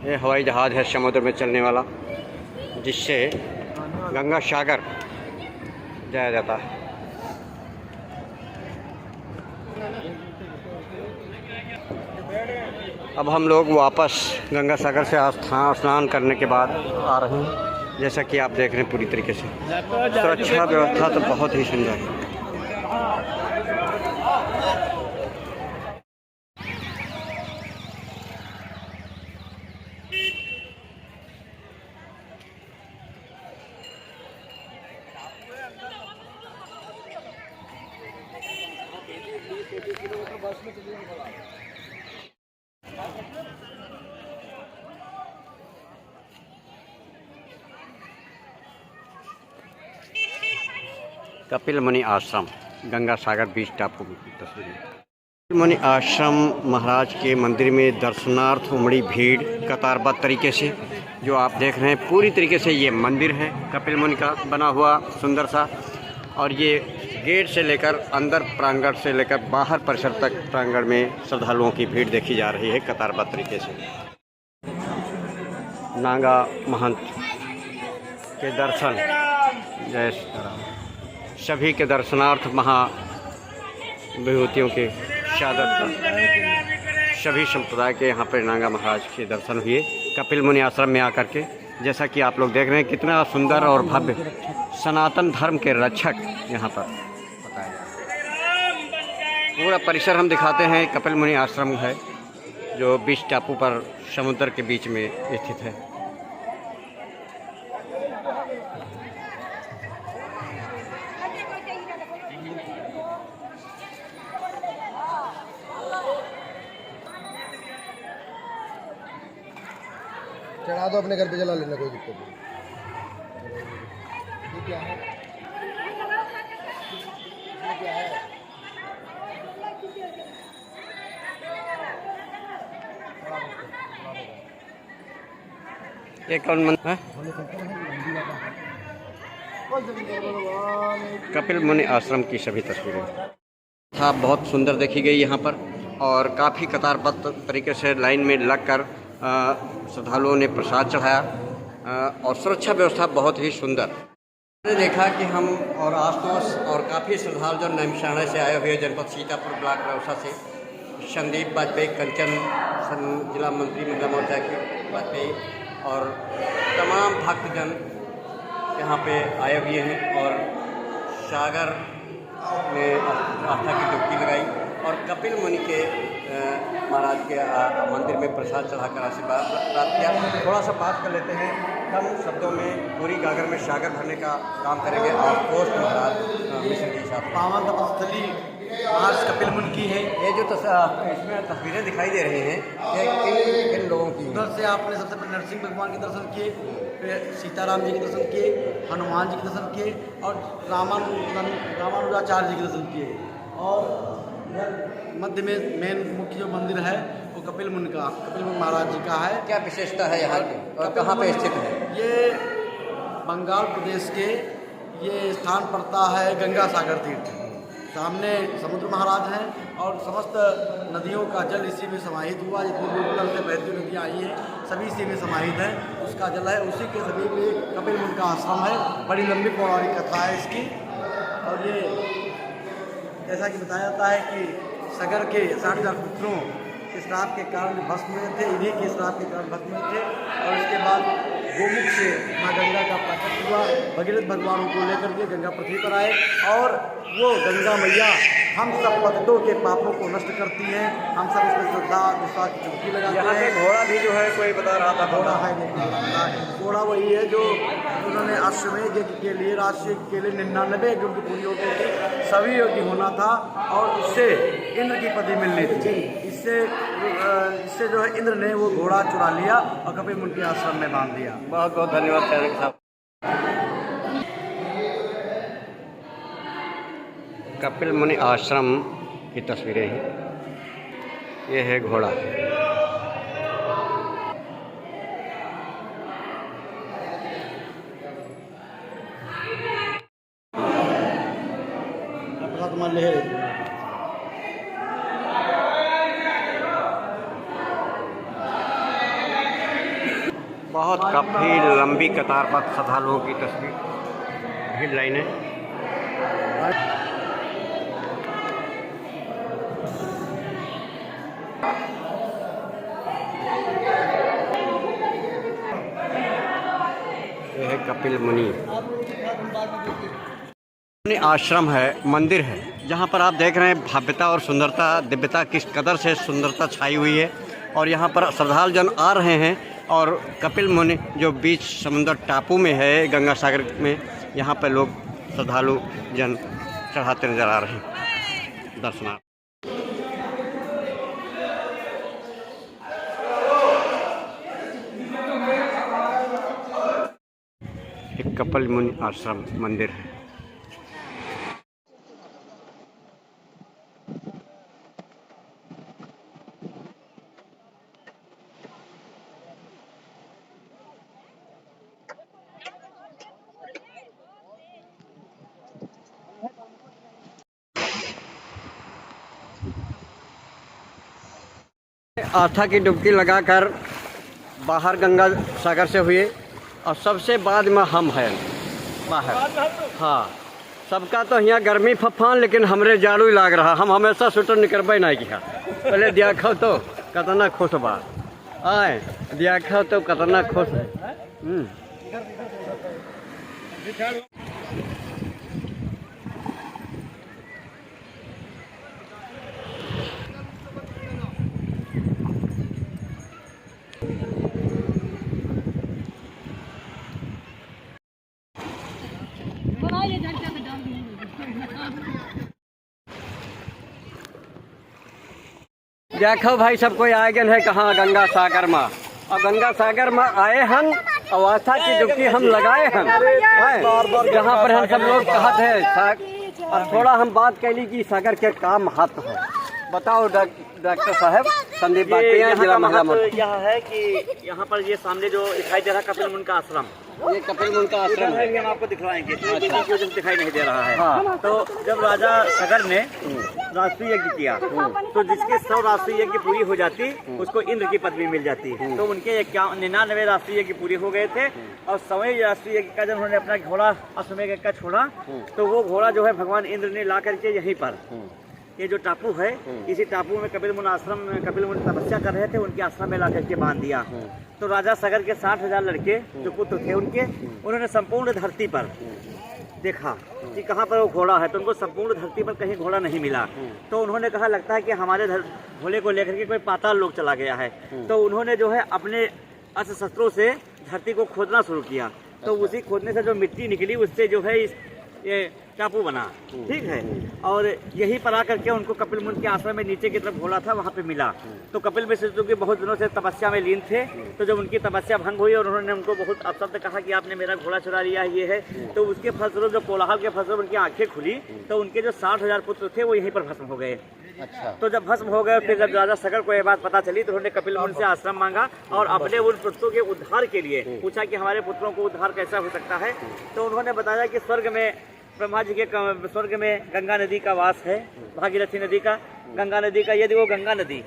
ये हवाई जहाज़ है समुद्र में चलने वाला, जिससे गंगा सागर जाया जाता है। अब हम लोग वापस गंगा सागर से स्नान करने के बाद आ रहे हैं। जैसा कि आप देख रहे हैं पूरी तरीके से सुरक्षा व्यवस्था तो बहुत ही सुंदर है। कपिल मुनि आश्रम, गंगा सागर बीच टापू की तस्वीर। कपिल मुनि आश्रम महाराज के मंदिर में दर्शनार्थ उमड़ी भीड़ कतारबद्ध तरीके से। जो आप देख रहे हैं पूरी तरीके से ये मंदिर है कपिल मुनि का बना हुआ सुंदर सा, और ये गेट से लेकर अंदर प्रांगण से लेकर बाहर परिसर तक प्रांगण में श्रद्धालुओं की भीड़ देखी जा रही है कतारबद्ध तरीके से। नागा महंत के दर्शन, जय श्री राम, सभी के दर्शनार्थ महा विभूतियों के शहादत सभी संप्रदाय के यहाँ पर नागा महाराज के दर्शन हुए कपिल मुनि आश्रम में आकर के। जैसा कि आप लोग देख रहे हैं कितना सुंदर और भव्य सनातन धर्म के रक्षक यहाँ पर बताया गया। पूरा परिसर हम दिखाते हैं। कपिल मुनि आश्रम है जो बीच टापू पर समुद्र के बीच में स्थित है। चढ़ा दो, अपने घर पे जला लेना, कोई दिक्कत नहीं। क्या है? क्या है? ये कौन मंदिर है? कपिल मुनि आश्रम की सभी तस्वीरें था बहुत सुंदर देखी गई यहाँ पर, और काफ़ी कतारबद्ध तरीके से लाइन में लगकर श्रद्धालुओं ने प्रसाद चढ़ाया, और सुरक्षा व्यवस्था बहुत ही सुंदर। मैंने देखा कि हम और आसपास और काफ़ी श्रद्धालु जो नैमिषारण्य से आए हुए जनपद सीतापुर ब्लॉक रौसा से, संदीप वाजपेयी, कंचन जिला मंत्री महिला मोर्चा के वाजपेयी और तमाम भक्तजन यहाँ पे आए हुए हैं, और सागर में आस्था की डुबकी लगाई और कपिल मुनि के महाराज के मंदिर में प्रसाद चढ़ाकर आशीर्वाद प्राप्त किया। थोड़ा सा बात कर लेते हैं कम शब्दों में। पूरी गागर में सागर भरने का काम करेंगे आप पोस्ट महाराज मिशन के साथ। पावन तपस्थली आज कपिल मुनि की है। ये जो इसमें तस्वीरें दिखाई दे रही हैं ये किन लोगों की? उधर से आपने सबसे पहले नरसिंह भगवान के दर्शन किए, फिर सीताराम जी के दर्शन किए, हनुमान जी के दर्शन किए और रामानुजाचार्य जी के दर्शन किए। और मध्य में मेन मुख्य जो मंदिर है वो कपिल मुनि महाराज जी का है। क्या विशेषता है यहाँ की और कहाँ पे स्थित है? ये बंगाल प्रदेश के ये स्थान पड़ता है गंगा सागर तीर्थ। सामने समुद्र महाराज हैं और समस्त नदियों का जल इसी में समाहित हुआ। जितनी दूर से बहती नदियाँ आई हैं सभी इसी में समाहित हैं, उसका जल है। उसी के सभी में कपिल मुनि का आश्रम है। बड़ी लंबी पौराणिक कथा है इसकी। और ये जैसा कि बताया जाता है कि सगर के 60,000 पुत्रों के श्राप के कारण भस्म हुए थे, इन्हीं के श्राप के कारण भस्म हुए थे। और इसके बाद गोमुख से माँ गंगा का प्रकट हुआ, भगीरथ भगवान को लेकर के गंगा पृथ्वी पर आए और वो गंगा मैया हम सब भक्तों के पापों को नष्ट करती हैं। हम सब इसमें श्रद्धा विश्वास की चुटकी लगाते हैं। घोड़ा भी जो है कोई बता रहा था, घोड़ा है, घोड़ा वही है जो उन्होंने अश्वमेध यज्ञ के लिए राष्ट्रीय के लिए 99 यज्ञों की पूरी हो गई थी, सभी यज्ञ होना था और इससे इंद्र की पदवी मिलनी थी। इससे जो है इंद्र ने वो घोड़ा चुरा लिया और कपिल मुनि के आश्रम में बांध दिया। बहुत बहुत धन्यवाद चैनल के साथ। कपिल मुनि आश्रम की तस्वीरें हैं। ये है घोड़ा। बहुत काफ़ी लंबी कतार पर श्रद्धालुओं की तस्वीर, भीड़ लाइनें। यह है कपिल मुनि आश्रम है, मंदिर है, जहाँ पर आप देख रहे हैं भव्यता और सुंदरता, दिव्यता किस कदर से सुंदरता छाई हुई है। और यहाँ पर श्रद्धालु जन आ रहे हैं और कपिल मुनि जो बीच समुद्र टापू में है, गंगा सागर में, यहाँ पर लोग श्रद्धालु जन चढ़ाते नजर आ रहे हैं दर्शनार्थ। एक कपिल मुनि आश्रम मंदिर है। आस्था की डुबकी लगाकर बाहर गंगा सागर से हुए और सबसे बाद में हम हैं बाहर। हाँ, सबका तो यहाँ गर्मी फफान, लेकिन हमरे जाड़ू लाग रहा। हम हमेशा स्वेटर निकलबे नहीं किया। पहले देखो तो कितना खुश बा, आए देखो तो कितना खुश है। देखो भाई, सब कोई आए गए है कहाँ, गंगा सागर में। और गंगा सागर में आए हम और आस्था की डुबकी हम लगाए हम, जहाँ पर हम सब लोग कहते हैं। और थोड़ा हम बात कैली कि सागर के का महत्व है, बताओ डॉक्टर साहब संदीप बाटिया, जिला महिला मंत्री। यह है कि यहाँ पर ये सामने जो दिखाई दे रहा है कपिल मुनि का आश्रम, ये कपिल मुनि का आश्रम है। हम आपको दिखवाएंगे, तो दिखाई नहीं दे रहा है। हाँ। तो जब राजा सगर ने राष्ट्रीय यज्ञ किया तो जिसके 100 राष्ट्रीय यज्ञ पूरी हो जाती उसको इंद्र की पदवी मिल जाती। तो उनके 99 राष्ट्रीय यज्ञ पूरे हो गए थे और 100वें राष्ट्रीय यज्ञ का जब उन्होंने अपना घोड़ा अश्वमेध का छोड़ा तो वो घोड़ा जो है भगवान इंद्र ने ला करके यहीं पर, ये जो टापू है, इसी टापू में कपिल मुनि तपस्या कर रहे थे, उनके आश्रम में ला करके बांध दिया। तो राजा सगर के 60,000 लड़के जो पुत्र थे उनके, उन्होंने संपूर्ण धरती पर देखा कि कहाँ पर वो घोड़ा है, तो उनको संपूर्ण धरती पर कहीं घोड़ा नहीं मिला। तो उन्होंने कहा लगता है कि हमारे घोड़े को लेकर के कोई पाताल लोक चला गया है। तो उन्होंने जो है अपने अस्त्र शस्त्रों से धरती को खोदना शुरू किया। तो उसी खोदने से जो मिट्टी निकली उससे जो है ये टापू बना, ठीक है। और यहीं पर आकर के उनको कपिल मुनि के आश्रम में नीचे की तरफ घोड़ा था, वहाँ पे मिला। तो कपिल मिश्र जो कि बहुत दिनों से तपस्या में लीन थे, तो जब उनकी तपस्या भंग हुई और उन्होंने उनको बहुत अपशब्द कहा कि आपने मेरा घोड़ा चुरा लिया है, ये है, तो उसके फलस्वरूप जो कोलाहल के फलस्वरूप उनकी आंखें खुली, तो उनके जो 60,000 पुत्र थे वो यहीं पर भस्म हो गए। अच्छा। तो जब भस्म हो गए, फिर जब राजा सगर को यह बात पता चली तो उन्होंने कपिल मुनि से आश्रम मांगा और अपने उन पुत्रों के उद्धार के लिए पूछा कि हमारे पुत्रों को उद्धार कैसा हो सकता है। तो उन्होंने बताया कि स्वर्ग में ब्रह्मा जी के स्वर्ग में गंगा नदी का वास है, भागीरथी नदी का, गंगा नदी का। यदि वो गंगा नदी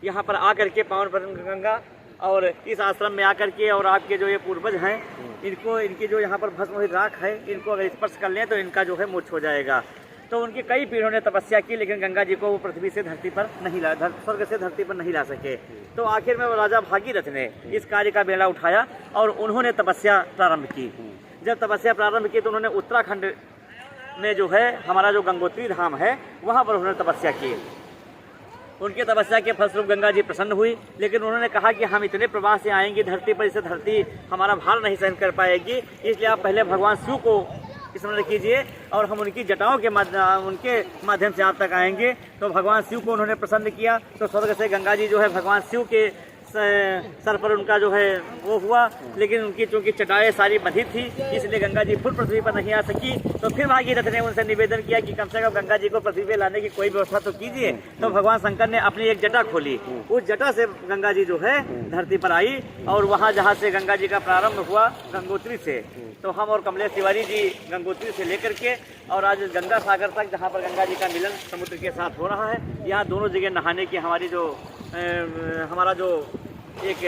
यहाँ पर आकर के पावन गंगा और इस आश्रम में आकर के और आपके जो ये पूर्वज हैं इनको, इनकी जो यहाँ पर भस्म हुई राख है, इनको अगर स्पर्श कर लें तो इनका जो है मोक्ष हो जाएगा। तो उनकी कई पीढ़ियों ने तपस्या की, लेकिन गंगा जी को वो पृथ्वी से धरती पर नहीं ला, स्वर्ग से धरती पर नहीं ला सके। तो आखिर में वो राजा भागीरथ ने इस कार्य का बेड़ा उठाया और उन्होंने तपस्या प्रारंभ की। जब तपस्या प्रारंभ की तो उन्होंने उत्तराखंड में जो है हमारा जो गंगोत्री धाम है वहाँ पर उन्होंने तपस्या की। उनकी तपस्या के फलस्वरूप गंगा जी प्रसन्न हुई, लेकिन उन्होंने कहा कि हम इतने प्रवाह से आएंगे धरती पर, इससे धरती हमारा भार नहीं सहन कर पाएगी, इसलिए आप पहले भगवान शिव को स्मरण कीजिए और हम उनकी जटाओं के माध्यम से आप तक आएंगे। तो भगवान शिव को उन्होंने प्रसन्न किया, तो स्वर्ग से गंगा जी जो है भगवान शिव के सर पर उनका जो है वो हुआ, लेकिन उनकी चूंकि चटाएं सारी बंधी थी इसलिए गंगा जी खुद पृथ्वी पर नहीं आ सकी। तो फिर भागीरथ ने उनसे निवेदन किया कि कम से कम गंगा जी को पृथ्वी पर लाने की कोई व्यवस्था तो कीजिए। तो भगवान शंकर ने अपनी एक जटा खोली, उस जटा से गंगा जी जो है धरती पर आई और वहाँ जहाँ से गंगा जी का प्रारंभ हुआ गंगोत्री से, तो हम और कमलेश तिवारी जी गंगोत्री से लेकर के और आज गंगा सागर तक जहाँ पर गंगा जी का मिलन समुद्र के साथ हो रहा है, यहाँ दोनों जगह नहाने की हमारी जो हमारा जो एक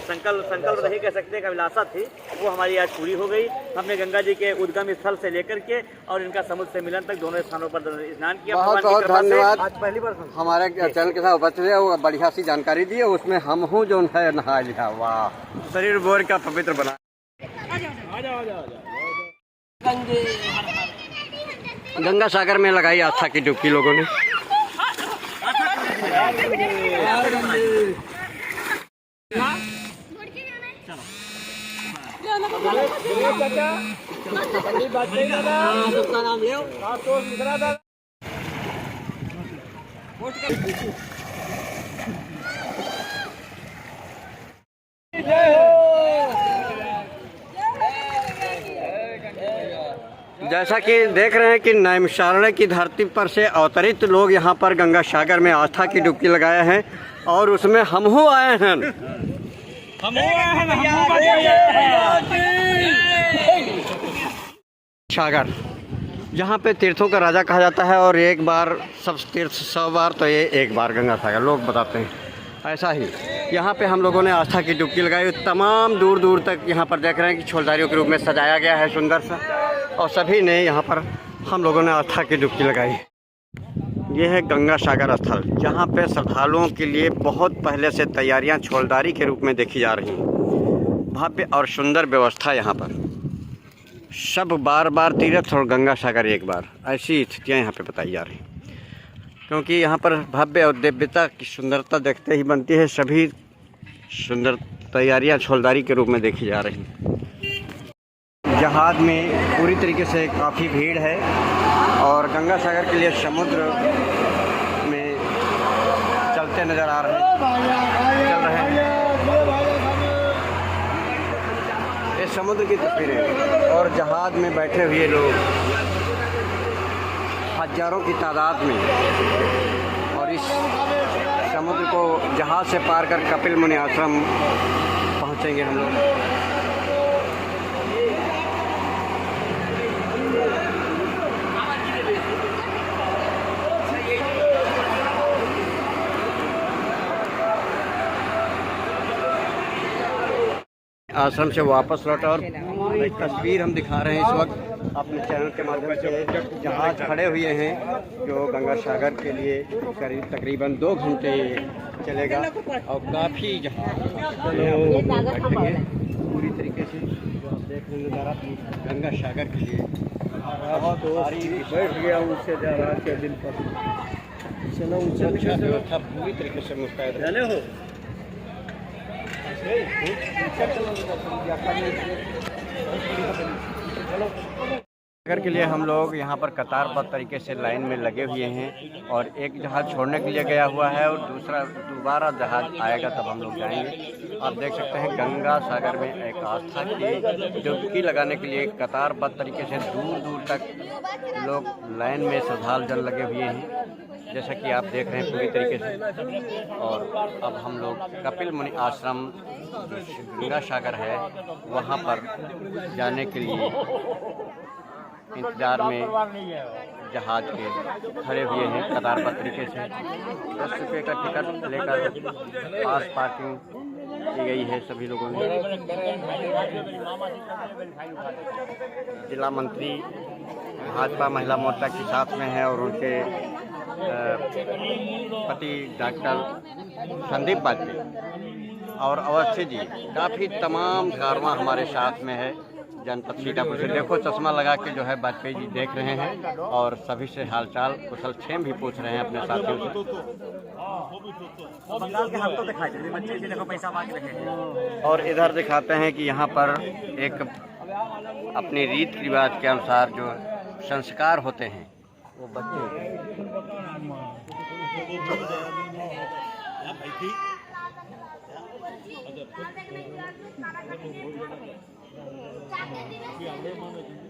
संकल्प नहीं कह सकते, एक अभिलाषा थी, वो हमारी आज पूरी हो गई। हमने गंगा जी के उद्गम स्थल से लेकर के और इनका समुद्र से मिलन तक दोनों स्थानों पर स्नान किया। बहुत बहुत धन्यवाद। आज पहली बार हमारे चैनल के साथ उपस्थित है, वो बढ़िया सी जानकारी दी है, उसमें हम हूँ जो है नहा लिया। वाह, शरीर बोर का पवित्र बना। गंगा सागर में लगाई आस्था की डुबकी लोगों ने। जैसा कि देख रहे हैं कि नैमिषारण्य की धरती पर से अवतरित लोग यहाँ पर गंगा सागर में आस्था की डुबकी लगाए हैं और उसमें हमहू आए हैं। सागर जहाँ पे तीर्थों का राजा कहा जाता है और एक बार सब तीर्थ 100 बार तो ये एक बार गंगा सागर लोग बताते हैं। ऐसा ही यहाँ पे हम लोगों ने आस्था की डुबकी लगाई। तमाम दूर दूर तक यहाँ पर देख रहे हैं कि छोलदारियों के रूप में सजाया गया है सुंदर सा, और सभी ने यहाँ पर हम लोगों ने आस्था की डुबकी लगाई। ये है गंगा सागर स्थल, जहाँ पे श्रद्धालुओं के लिए बहुत पहले से तैयारियाँ छोलदारी के रूप में देखी जा रही हैं। भव्य और सुंदर व्यवस्था यहाँ पर, सब बार बार तीर्थ और गंगा सागर एक बार, ऐसी स्थितियाँ यहाँ पे बताई जा रही हैं। क्योंकि यहाँ पर भव्य और दिव्यता की सुंदरता देखते ही बनती है। सभी सुंदर तैयारियाँ छोलदारी के रूप में देखी जा रही हैं। जहाज में पूरी तरीके से काफ़ी भीड़ है और गंगा सागर के लिए समुद्र में चलते नज़र आ रहे हैं, ये समुद्र की तस्वीरें और जहाज में बैठे हुए लोग हजारों की तादाद में, और इस समुद्र को जहाज से पार कर कपिल मुनि आश्रम पहुँचेंगे हम लोग। आश्रम से वापस लौटा और एक तस्वीर हम दिखा रहे हैं इस वक्त अपने चैनल के माध्यम से। जहाज खड़े हुए हैं जो गंगा सागर के लिए करीब तकरीबन 2 घंटे चलेगा और काफ़ी जहाज बैठेंगे पूरी तरीके से। जो आप देख रहे हैं नज़ारा गंगा सागर के लिए बैठ गया उससे ज़्यादा के दिन पर सुरक्षा व्यवस्था पूरी तरीके से मुस्तैद है। सागर के लिए हम लोग यहाँ पर कतारबद्ध तरीके से लाइन में लगे हुए हैं और एक जहाज़ छोड़ने के लिए गया हुआ है और दोबारा जहाज़ आएगा तब हम लोग जाएंगे। आप देख सकते हैं गंगा सागर में एक आस्था की डुबकी लगाने के लिए कतारबद्ध तरीके से दूर दूर तक लोग लाइन में श्रद्धालु जन लगे हुए हैं, जैसा कि आप देख रहे हैं पूरी तरीके से। और अब हम लोग कपिल मुनि आश्रम गंगा सागर है वहाँ पर जाने के लिए इंतज़ार में जहाज के खड़े हुए हैं कतारबद्ध तरीके से। 10 रुपये का टिकट लेकर पास पार्किंग की गई है सभी लोगों ने। जिला मंत्री भाजपा महिला मोर्चा के साथ में है और उनके पति डॉक्टर संदीप वाजपेयी और अवस्थी जी, काफ़ी तमाम कारवां हमारे साथ में है जनपद सीतापुर से। देखो चश्मा लगा के जो है वाजपेयी जी देख रहे हैं और सभी से हालचाल कुशल क्षेम भी पूछ रहे हैं अपने साथियों से। बंगाल के हाथ तो दिखाई दे बच्चे जी, देखो पैसा मांग रहे हैं। और इधर दिखाते हैं कि यहाँ पर एक अपनी रीत रिवाज के अनुसार जो संस्कार होते हैं वो बच्चे क्या कहते हैं